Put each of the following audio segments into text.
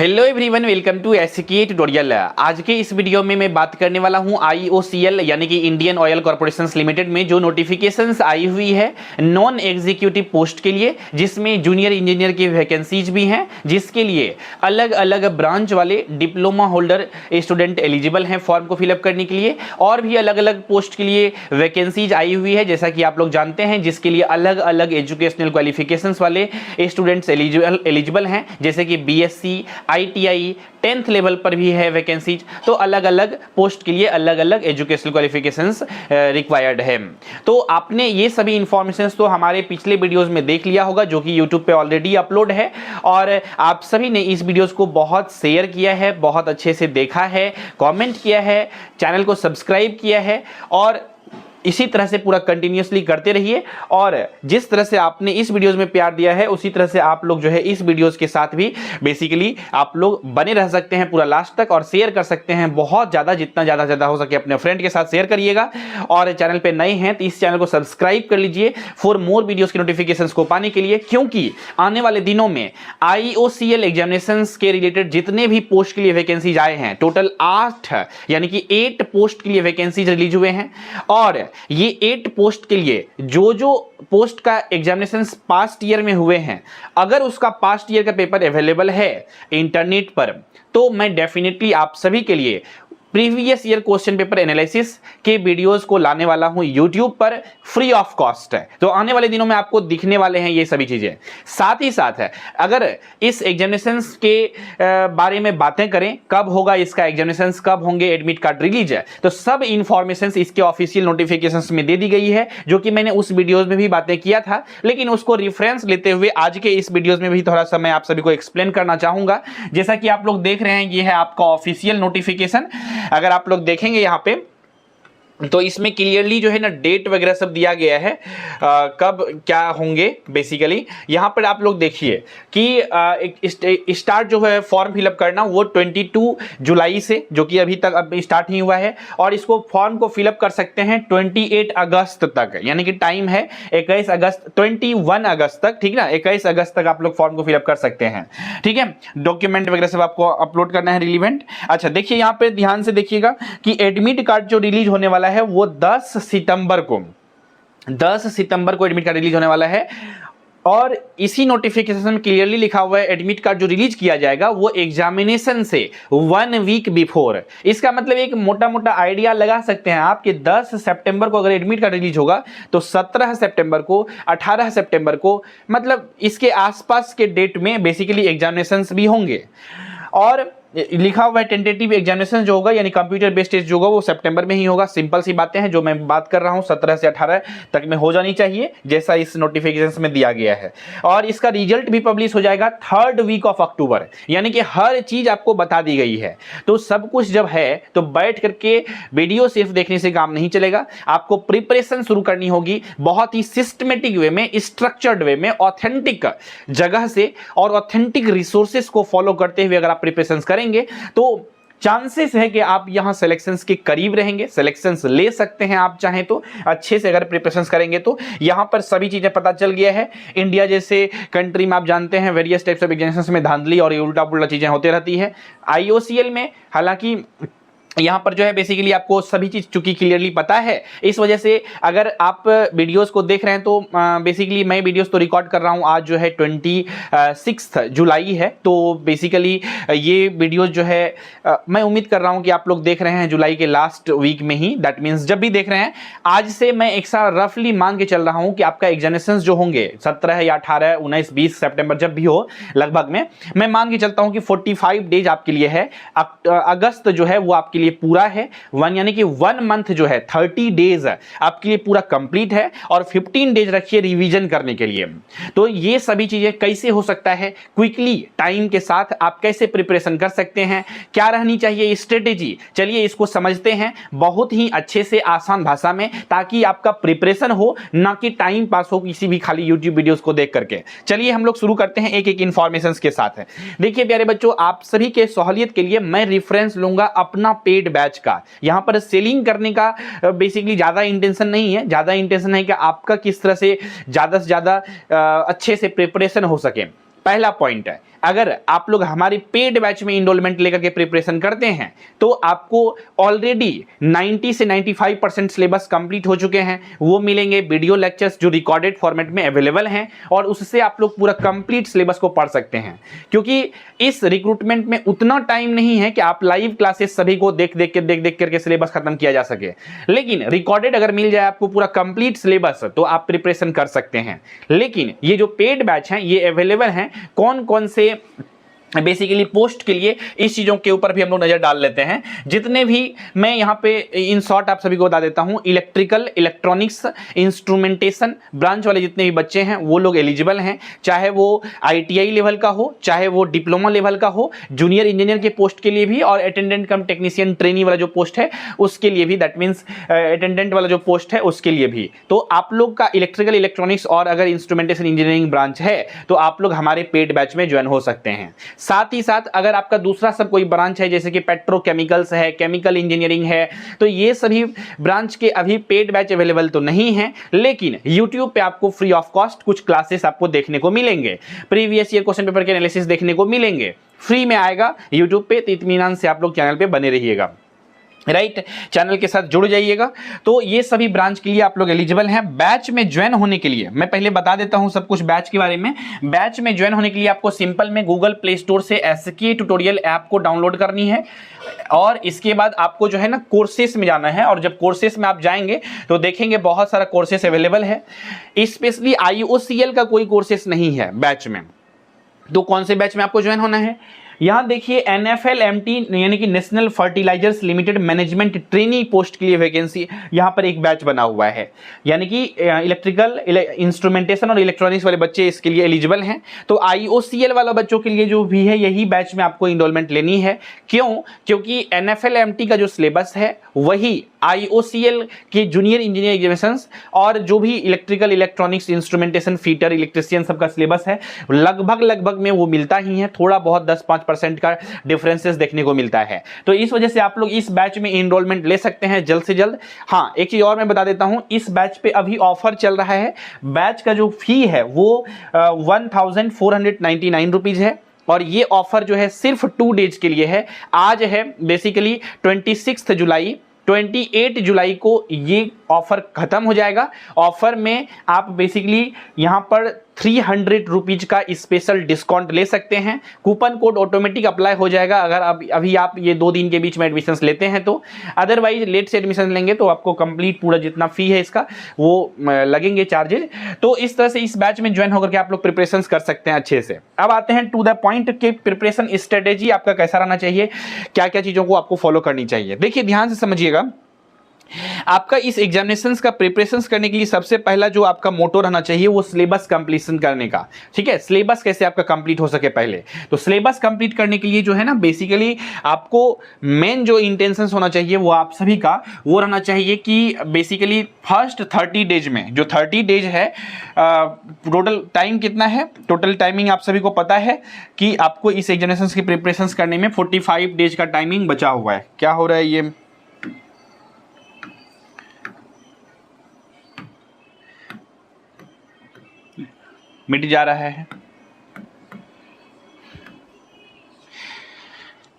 Hello everyone, welcome to SK tutorial. आज के इस वीडियो में मैं बात करने वाला हूं IOCL यानी कि इंडियन ऑयल कॉर्पोरेशन लिमिटेड में जो नोटिफिकेशंस आई हुई है नॉन एग्जीक्यूटिव पोस्ट के लिए, जिसमें जूनियर इंजीनियर की वैकेंसीज भी हैं, जिसके लिए अलग अलग ब्रांच वाले डिप्लोमा होल्डर स्टूडेंट एलिजिबल हैं फॉर्म को फिलअप करने के लिए, और भी अलग अलग पोस्ट के लिए वैकेंसीज आई हुई है जैसा कि आप लोग जानते हैं, जिसके लिए अलग अलग एजुकेशनल क्वालिफिकेशंस वाले स्टूडेंट्स एलिजिबल हैं, जैसे कि BSc ITI 10th लेवल पर भी है वैकेंसीज। तो अलग अलग पोस्ट के लिए अलग अलग एजुकेशनल क्वालिफिकेशंस रिक्वायर्ड है। तो आपने ये सभी इंफॉर्मेशंस तो हमारे पिछले वीडियोस में देख लिया होगा, जो कि यूट्यूब पे ऑलरेडी अपलोड है, और आप सभी ने इस वीडियोस को बहुत शेयर किया है, बहुत अच्छे से देखा है, कमेंट किया है, चैनल को सब्सक्राइब किया है, और इसी तरह से पूरा कंटिन्यूअसली करते रहिए। और जिस तरह से आपने इस वीडियोस में प्यार दिया है, उसी तरह से आप लोग जो है इस वीडियोस के साथ भी बेसिकली आप लोग बने रह सकते हैं पूरा लास्ट तक, और शेयर कर सकते हैं बहुत ज़्यादा, जितना ज़्यादा हो सके अपने फ्रेंड के साथ शेयर करिएगा। और चैनल पे नए हैं तो इस चैनल को सब्सक्राइब कर लीजिए फॉर मोर वीडियोज़ के नोटिफिकेशंस को पाने के लिए, क्योंकि आने वाले दिनों में IOCL एग्जामिनेशंस के रिलेटेड जितने भी पोस्ट के लिए वैकेंसीज आए हैं, टोटल 8 यानी कि 8 पोस्ट के लिए वैकेंसीज रिलीज हुए हैं। और ये 8 पोस्ट के लिए जो पोस्ट का एग्जामिनेशन पास्ट ईयर में हुए हैं, अगर उसका पास्ट ईयर का पेपर अवेलेबल है इंटरनेट पर, तो मैं डेफिनेटली आप सभी के लिए previous year question paper analysis के वीडियोस को लाने वाला हूं यूट्यूब पर फ्री ऑफ कॉस्ट है। तो आने वाले दिनों में आपको दिखने वाले हैं ये सभी चीजें। साथ ही साथ है, अगर इस एग्जामिनेशंस के बारे में बातें करें, कब होगा इसका एग्जामिनेशंस, कब होंगे, एडमिट कार्ड रिलीज है, तो सब इंफॉर्मेशन इसके ऑफिशियल नोटिफिकेशंस में दे दी गई है, जो कि मैंने उस वीडियोज में भी बातें किया था, लेकिन उसको रिफरेंस लेते हुए आज के इस वीडियोज में भी थोड़ा सा मैं आप सभी को एक्सप्लेन करना चाहूंगा। जैसा कि आप लोग देख रहे हैं, ये है आपका ऑफिशियल नोटिफिकेशन। अगर आप लोग देखेंगे यहाँ पे, तो इसमें क्लियरली जो है ना डेट वगैरह सब दिया गया है, कब क्या होंगे। बेसिकली यहाँ पर आप लोग देखिए कि स्टार्ट जो है फॉर्म फिलअप करना वो 22 जुलाई से, जो कि अभी तक अब स्टार्ट नहीं हुआ है, और इसको फॉर्म को फिलअप कर सकते हैं 28 अगस्त तक, यानी कि टाइम है 21 अगस्त तक, ठीक ना। 21 अगस्त तक आप लोग फॉर्म को फिलअप कर सकते हैं, ठीक है। डॉक्यूमेंट वगैरह सब आपको अपलोड करना है रिलीवेंट। अच्छा, देखिए यहाँ पे ध्यान से देखिएगा कि एडमिट कार्ड जो रिलीज होने वाला है वो 10 सितंबर को एडमिट कार्ड रिलीज होने वाला है। और इसी नोटिफिकेशन में क्लियरली लिखा हुआ है एडमिट कार्ड जो रिलीज किया जाएगा वो एग्जामिनेशन से 1 वीक बिफोर। इसका मतलब एक मोटा मोटा आइडिया लगा सकते हैं आप कि 10 सितंबर को अगर एडमिट कार्ड रिलीज होगा तो 17 सितंबर को, 18 सितंबर को, मतलब इसके आसपास के डेट में बेसिकली एग्जामिनेशंस भी होंगे। और लिखा हुआ है टेंटेटिव एग्जामिनेशन जो होगा, यानी कंप्यूटर बेस्ड टेस्ट जो होगा वो सितंबर में ही होगा। सिंपल सी बातें हैं जो मैं बात कर रहा हूं, 17 से 18 तक में हो जानी चाहिए, जैसा इस नोटिफिकेशन में दिया गया है। और इसका रिजल्ट भी पब्लिश हो जाएगा 3rd वीक ऑफ अक्टूबर, यानी कि हर चीज आपको बता दी गई है। तो सब कुछ जब है तो बैठ करके वीडियो सिर्फ देखने से काम नहीं चलेगा, आपको प्रिपरेशन शुरू करनी होगी बहुत ही सिस्टमेटिक वे में, स्ट्रक्चर्ड वे में, ऑथेंटिक जगह से और ऑथेंटिक रिसोर्सेस को फॉलो करते हुए अगर आप प्रिपरेशन करेंगे तो चांसेस है कि आप यहां सिलेक्शंस के करीब रहेंगे, सिलेक्शंस ले सकते हैं आप चाहें तो। अच्छे से अगर प्रिपरेशंस करेंगे तो यहां पर सभी चीजें पता चल गया है। इंडिया जैसे कंट्री में आप जानते हैं वेरियस टाइप्स ऑफ एग्जामिनेशंस में धांधली और उल्टा पुल्टा चीजें होती रहती है। IOCL में हालांकि यहाँ पर जो है बेसिकली आपको सभी चीज चूंकि क्लियरली पता है, इस वजह से अगर आप वीडियोस को देख रहे हैं तो बेसिकली मैं वीडियोस तो रिकॉर्ड कर रहा हूँ, आज जो है 26 जुलाई है, तो बेसिकली ये वीडियोस जो है मैं उम्मीद कर रहा हूँ कि आप लोग देख रहे हैं जुलाई के लास्ट वीक में ही। दैट मीन्स जब भी देख रहे हैं, आज से मैं एक सा रफली मान के चल रहा हूँ कि आपका एग्जामिनेशन जो होंगे 17 या 18, 19, 20 सितंबर जब भी हो लगभग में, मैं मान के चलता हूँ कि 45 डेज आपके लिए है। अगस्त जो है वो आपके लिए पूरा है, यानी कि 1 मंथ जो है 30 डेज आपके लिए पूरा कंप्लीट है, और 15 डेज रखिए रिवीजन करने के लिए। तो ये सभी चीजें कैसे हो सकता है, क्विकली टाइम के साथ आप कैसे प्रिपरेशन कर सकते हैं, क्या रहनी चाहिए स्ट्रेटेजी, चलिए इसको समझते हैं बहुत ही अच्छे से आसान भाषा में, ताकि आपका प्रिपरेशन हो, ना कि टाइम पास हो किसी भी खाली यूट्यूब वीडियोस को देख करके। चलिए हम लोग शुरू करते हैं एक एक इंफॉर्मेशन के साथ। देखिए प्यारे बच्चों, आप सभी के सहूलियत के लिए मैं रेफरेंस लूंगा अपना पेड बैच का। यहां पर सेलिंग करने का बेसिकली ज्यादा इंटेंशन नहीं है, ज्यादा इंटेंशन है कि आपका किस तरह से ज्यादा अच्छे से प्रिपरेशन हो सके। पहला पॉइंट है, अगर आप लोग हमारे पेड बैच में इनरोलमेंट लेकर के प्रिपरेशन करते हैं तो आपको ऑलरेडी 90 से 95% सिलेबस कंप्लीट हो चुके हैं, वो मिलेंगे वीडियो लेक्चर्स जो रिकॉर्डेड फॉर्मेट में अवेलेबल हैं, और उससे आप लोग पूरा कंप्लीट सिलेबस को पढ़ सकते हैं। क्योंकि इस रिक्रूटमेंट में उतना टाइम नहीं है कि आप लाइव क्लासेस सभी को देख देख करके सिलेबस खत्म किया जा सके, लेकिन रिकॉर्डेड अगर मिल जाए आपको पूरा कंप्लीट सिलेबस तो आप प्रिपरेशन कर सकते हैं। लेकिन ये जो पेड बैच हैं ये अवेलेबल हैं कौन कौन से बेसिकली पोस्ट के लिए, इस चीजों के ऊपर भी हम लोग नजर डाल लेते हैं। जितने भी मैं यहाँ पे इन शॉर्ट आप सभी को बता देता हूं, इलेक्ट्रिकल, इलेक्ट्रॉनिक्स, इंस्ट्रूमेंटेशन ब्रांच वाले जितने भी बच्चे हैं वो लोग एलिजिबल हैं, चाहे वो ITI लेवल का हो, चाहे वो डिप्लोमा लेवल का हो, जूनियर इंजीनियर के पोस्ट के लिए भी, और अटेंडेंट कम टेक्नीशियन ट्रेनी वाला जो पोस्ट है उसके लिए भी, दैट मीन्स अटेंडेंट वाला जो पोस्ट है उसके लिए भी। तो आप लोग का इलेक्ट्रिकल, इलेक्ट्रॉनिक्स और अगर इंस्ट्रूमेंटेशन इंजीनियरिंग ब्रांच है तो आप लोग हमारे पेड बैच में ज्वाइन हो सकते हैं। साथ ही साथ अगर आपका दूसरा सब कोई ब्रांच है जैसे कि पेट्रोकेमिकल्स है, केमिकल इंजीनियरिंग है, तो ये सभी ब्रांच के अभी पेड बैच अवेलेबल तो नहीं है, लेकिन YouTube पे आपको फ्री ऑफ कॉस्ट कुछ क्लासेस आपको देखने को मिलेंगे, प्रीवियस ईयर क्वेश्चन पेपर के एनालिसिस देखने को मिलेंगे, फ्री में आएगा YouTube पे। तो इत्मीनान से आप लोग चैनल पे बने रहिएगा, राइट, चैनल के साथ जुड़ जाइएगा। तो ये सभी ब्रांच के लिए आप लोग एलिजिबल हैं। बैच में ज्वाइन होने के लिए मैं पहले बता देता हूं सब कुछ बैच के बारे में। बैच में ज्वाइन होने के लिए आपको सिंपल में गूगल प्ले स्टोर से SK ट्यूटोरियल ऐप को डाउनलोड करनी है, और इसके बाद आपको जो है ना कोर्सेस में जाना है, और जब कोर्सेस में आप जाएंगे तो देखेंगे बहुत सारा कोर्सेस अवेलेबल है। स्पेशली IOCL का कोई कोर्सेस नहीं है बैच में, तो कौन से बैच में आपको ज्वाइन होना है, यहां देखिए NFLMT यानी कि national fertilizers limited management trainee post के लिए वैकेंसी यहां पर एक बैच बना हुआ है, यानी कि इलेक्ट्रिकल, इंस्ट्रूमेंटेशन और इलेक्ट्रॉनिक्स वाले बच्चे इसके लिए एलिजिबल हैं। तो IOCL वाला बच्चों के लिए जो भी है यही बैच में आपको इनरोलमेंट लेनी है। क्यों? क्योंकि NFLMT का जो सिलेबस है वही IOCL के जूनियर इंजीनियर एग्जामिनेशंस और जो भी electrical, electronics, instrumentation, fitter, electrician सबका सिलेबस है लगभग में वो मिलता ही है, थोड़ा बहुत 10-5% का डिफरेंसेस देखने को मिलता है। तो इस वजह से आप लोग इस बैच में इनरोलमेंट ले सकते हैं जल्द से जल्द। हाँ, एक चीज और मैं बता देता हूं, इस बैच पे अभी ऑफर चल रहा है। बैच का जो फी है वो 1499 रुपीज है, और ये ऑफर जो है सिर्फ 2 डेज के लिए है। आज है बेसिकली 26 जुलाई, 28 जुलाई को ये ऑफर खत्म हो जाएगा। ऑफर में आप बेसिकली यहां पर 300 रुपीज का स्पेशल डिस्काउंट ले सकते हैं। कूपन कोड ऑटोमेटिक अप्लाई हो जाएगा अगर अभी आप ये 2 दिन के बीच में एडमिशन लेते हैं तो। अदरवाइज लेट से एडमिशन लेंगे तो आपको कंप्लीट पूरा जितना फी है इसका वो लगेंगे चार्जेज। तो इस तरह से इस बैच में ज्वाइन होकर के आप लोग प्रिपरेशन कर सकते हैं अच्छे से। अब आते हैं टू द पॉइंट के प्रिपरेशन स्ट्रेटेजी आपका कैसा रहना चाहिए, क्या क्या चीजों को आपको फॉलो करनी चाहिए। देखिए ध्यान से समझिएगा, आपका इस एग्जामिनेशंस का प्रिपरेशंस करने के लिए सबसे पहला जो आपका मोटो रहना चाहिए वो सिलेबस कंप्लीशन करने का। ठीक है, सिलेबस कैसे आपका कंप्लीट हो सके पहले, तो सिलेबस कंप्लीट करने के लिए जो है ना बेसिकली आपको मेन जो इंटेंशंस होना चाहिए वो आप सभी का वो रहना चाहिए कि बेसिकली फर्स्ट 30 डेज में, जो 30 डेज है टोटल टाइम कितना है, टोटल टाइमिंग आप सभी को पता है कि आपको इस एग्जामिनेशंस की प्रिपरेशंस करने में 45 डेज का टाइमिंग बचा हुआ है। क्या हो रहा है, ये मिट जा रहा है।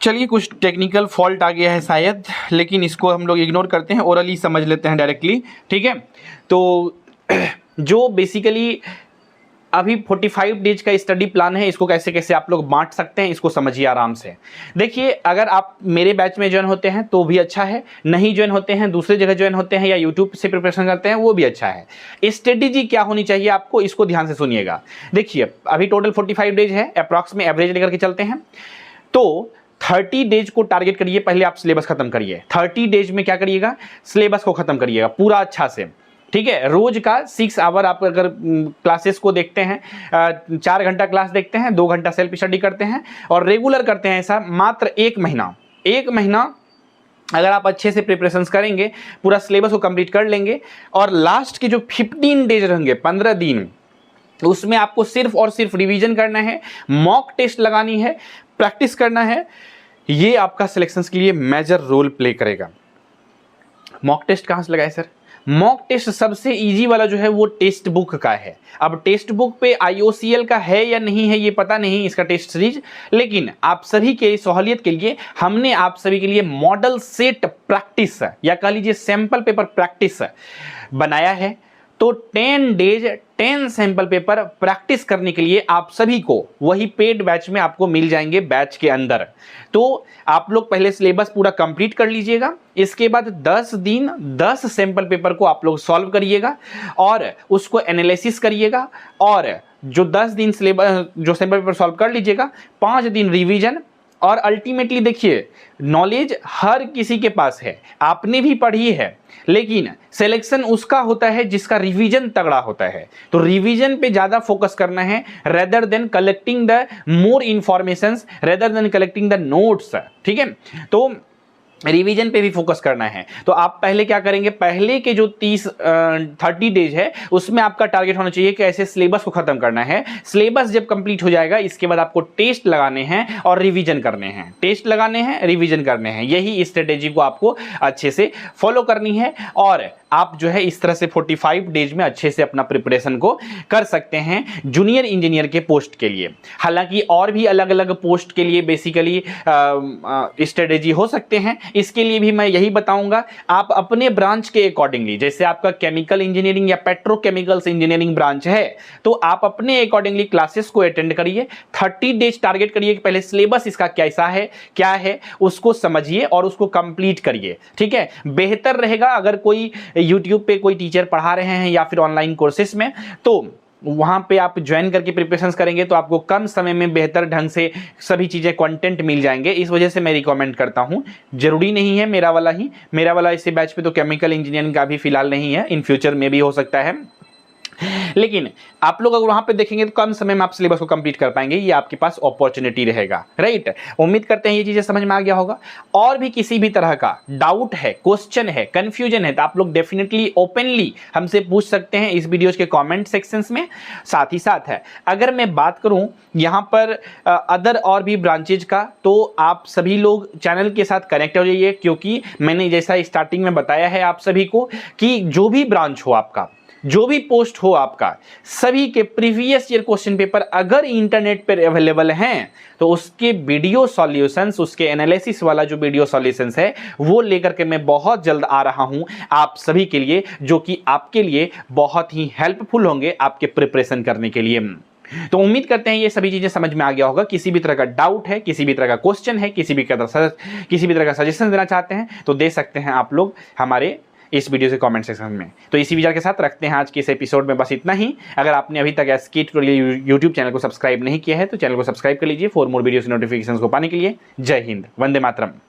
चलिए कुछ टेक्निकल फॉल्ट आ गया है शायद, लेकिन इसको हम लोग इग्नोर करते हैं, ओरली समझ लेते हैं डायरेक्टली। ठीक है, तो जो बेसिकली अभी 45 डेज का स्टडी प्लान है, इसको कैसे कैसे आप लोग बांट सकते हैं इसको समझिए आराम से। देखिए, अगर आप मेरे बैच में ज्वाइन होते हैं तो भी अच्छा है, नहीं ज्वाइन होते हैं दूसरे जगह ज्वाइन होते हैं या यूट्यूब से प्रिपरेशन करते हैं वो भी अच्छा है। स्ट्रेटेजी क्या होनी चाहिए आपको, इसको ध्यान से सुनिएगा। देखिए अभी टोटल 45 डेज है, अप्रॉक्स में एवरेज लेकर के चलते हैं, तो 30 डेज को टारगेट करिए, पहले आप सिलेबस खत्म करिए। 30 डेज में क्या करिएगा, सिलेबस को खत्म करिएगा पूरा अच्छा से। ठीक है, रोज का 6 आवर आप अगर क्लासेस को देखते हैं, 4 घंटा क्लास देखते हैं, 2 घंटा सेल्फ स्टडी करते हैं और रेगुलर करते हैं, ऐसा मात्र 1 महीना अगर आप अच्छे से प्रिपरेशंस करेंगे, पूरा सिलेबस को कंप्लीट कर लेंगे, और लास्ट के जो 15 डेज रहेंगे, 15 दिन, उसमें आपको सिर्फ और सिर्फ रिवीजन करना है, मॉक टेस्ट लगानी है, प्रैक्टिस करना है। ये आपका सिलेक्शंस के लिए मेजर रोल प्ले करेगा। मॉक टेस्ट कहाँ से लगाए सर? मॉक टेस्ट सबसे इजी वाला जो है वो टेस्ट बुक का है। अब टेस्ट बुक पे IOCL का है या नहीं है ये पता नहीं, इसका टेस्ट सीरीज, लेकिन आप सभी के सहूलियत के लिए हमने आप सभी के लिए मॉडल सेट प्रैक्टिस या कह लीजिए सैंपल पेपर प्रैक्टिस बनाया है। तो 10 डेज 10 सैंपल पेपर प्रैक्टिस करने के लिए आप सभी को वही पेड बैच में आपको मिल जाएंगे बैच के अंदर। तो आप लोग पहले सिलेबस पूरा कंप्लीट कर लीजिएगा, इसके बाद 10 दिन 10 सैंपल पेपर को आप लोग सॉल्व करिएगा और उसको एनालिसिस करिएगा, और जो 10 दिन सिलेबस जो सैंपल पेपर सॉल्व कर लीजिएगा, 5 दिन रिवीजन, और अल्टीमेटली देखिए नॉलेज हर किसी के पास है, आपने भी पढ़ी है, लेकिन सिलेक्शन उसका होता है जिसका रिवीजन तगड़ा होता है। तो रिवीजन पे ज्यादा फोकस करना है rather than collecting the more informations, rather than collecting the notes. ठीक है, तो रिवीजन पे भी फोकस करना है। तो आप पहले क्या करेंगे, पहले के जो 30 डेज है उसमें आपका टारगेट होना चाहिए कि ऐसे सिलेबस को खत्म करना है। सिलेबस जब कंप्लीट हो जाएगा इसके बाद आपको टेस्ट लगाने हैं और रिवीजन करने हैं, टेस्ट लगाने हैं रिवीजन करने हैं। यही स्ट्रेटेजी को आपको अच्छे से फॉलो करनी है और आप जो है इस तरह से 45 डेज में अच्छे से अपना प्रिपरेशन को कर सकते हैं जूनियर इंजीनियर के पोस्ट के लिए। हालांकि और भी अलग अलग पोस्ट के लिए बेसिकली स्ट्रेटेजी हो सकते हैं, इसके लिए भी मैं यही बताऊंगा। आप अपने ब्रांच के अकॉर्डिंगली, जैसे आपका केमिकल इंजीनियरिंग या पेट्रोकेमिकल्स इंजीनियरिंग ब्रांच है तो आप अपने अकॉर्डिंगली क्लासेस को अटेंड करिए। 30 डेज टारगेट करिए कि पहले सिलेबस इसका कैसा है, क्या है, उसको समझिए और उसको कंप्लीट करिए। ठीक है, बेहतर रहेगा अगर कोई YouTube पे कोई टीचर पढ़ा रहे हैं या फिर ऑनलाइन कोर्सेस में, तो वहां पे आप ज्वाइन करके प्रिपरेशंस करेंगे तो आपको कम समय में बेहतर ढंग से सभी चीजें कंटेंट मिल जाएंगे। इस वजह से मैं रिकमेंड करता हूं, जरूरी नहीं है मेरा वाला इसी बैच पे तो केमिकल इंजीनियरिंग का भी फिलहाल नहीं है, इन फ्यूचर में भी हो सकता है, लेकिन आप लोग अगर वहां पे देखेंगे तो कम समय में आप सिलेबस को कंप्लीट कर पाएंगे, ये आपके पास अपॉर्चुनिटी रहेगा। राइट, उम्मीद करते हैं ये चीजें समझ में आ गया होगा। और भी किसी भी तरह का डाउट है, क्वेश्चन है, कंफ्यूजन है तो आप लोग डेफिनेटली ओपनली हमसे पूछ सकते हैं इस वीडियोस के कमेंट सेक्शंस में। साथ ही साथ है अगर मैं बात करूं यहां पर अदर और भी ब्रांचेज का, तो आप सभी लोग चैनल के साथ कनेक्ट हो जाइए, क्योंकि मैंने जैसा स्टार्टिंग में बताया है आप सभी को कि जो भी ब्रांच हो आपका, जो भी पोस्ट हो आपका, सभी के प्रीवियस ईयर क्वेश्चन पेपर अगर इंटरनेट पर अवेलेबल हैं तो उसके वीडियो सॉल्यूशंस, उसके एनालिसिस वाला जो वीडियो सॉल्यूशंस है वो लेकर के मैं बहुत जल्द आ रहा हूं आप सभी के लिए, जो कि आपके लिए बहुत ही हेल्पफुल होंगे आपके प्रिपरेशन करने के लिए। तो उम्मीद करते हैं ये सभी चीजें समझ में आ गया होगा। किसी भी तरह का डाउट है, किसी भी तरह का क्वेश्चन है, किसी भी तरह का सजेशन देना चाहते हैं तो दे सकते हैं आप लोग हमारे इस वीडियो से कमेंट सेक्शन में। तो इसी विचार के साथ रखते हैं आज के इस एपिसोड में बस इतना ही। अगर आपने अभी तक एसके ट्यूटोरियल यूट्यूब चैनल को सब्सक्राइब नहीं किया है तो चैनल को सब्सक्राइब कर लीजिए फॉर मोर वीडियोस नोटिफिकेशंस को पाने के लिए। जय हिंद, वंदे मातरम।